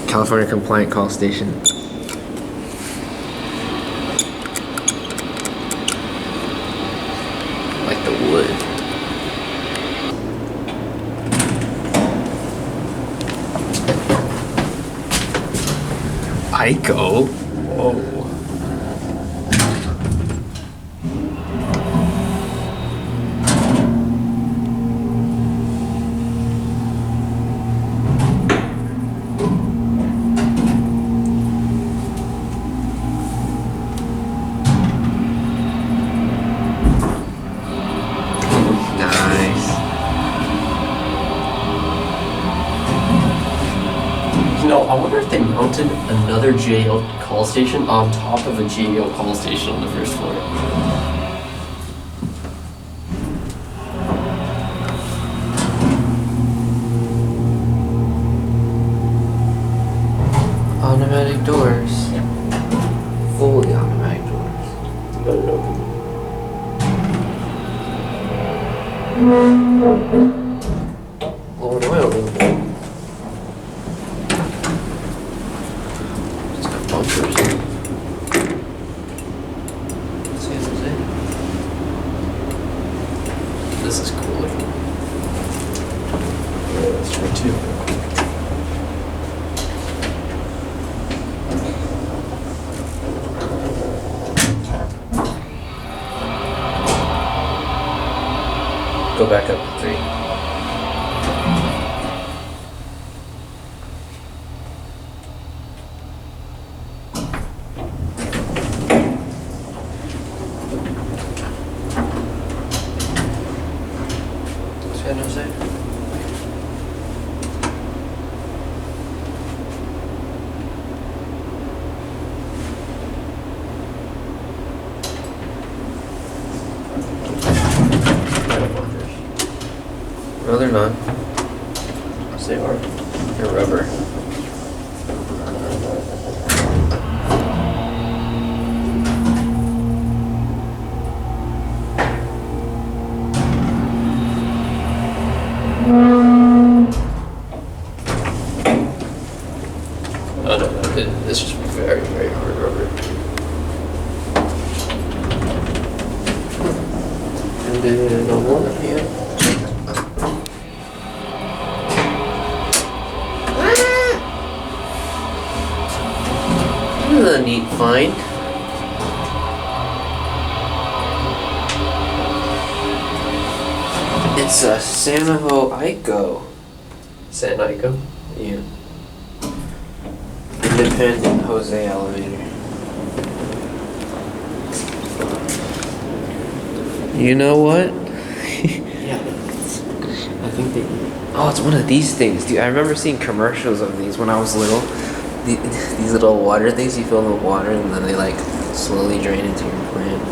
California compliant call station. Like the wood. IECO? Whoa. No, I wonder if they mounted another GAO call station on top of a GAO call station on the first floor. Automatic doors. Fully automatic doors. Got it open. Blowing oil a little bit. It's got bumpers. San Jose. This is cool looking. Yeah, that's right too. Go back up to 3. San Jose. No, they're not. Yes, they are. They're rubber. Oh no, it's just very, very hard rubber. And then no more here. This is a neat find. It's a San IECO. San IECO? Yeah. Independent Jose elevator. You know what? Yeah. I think they. Oh, it's one of these things, dude. I remember seeing commercials of these when I was little. These little water things you fill them with water and then they like slowly drain into your plant.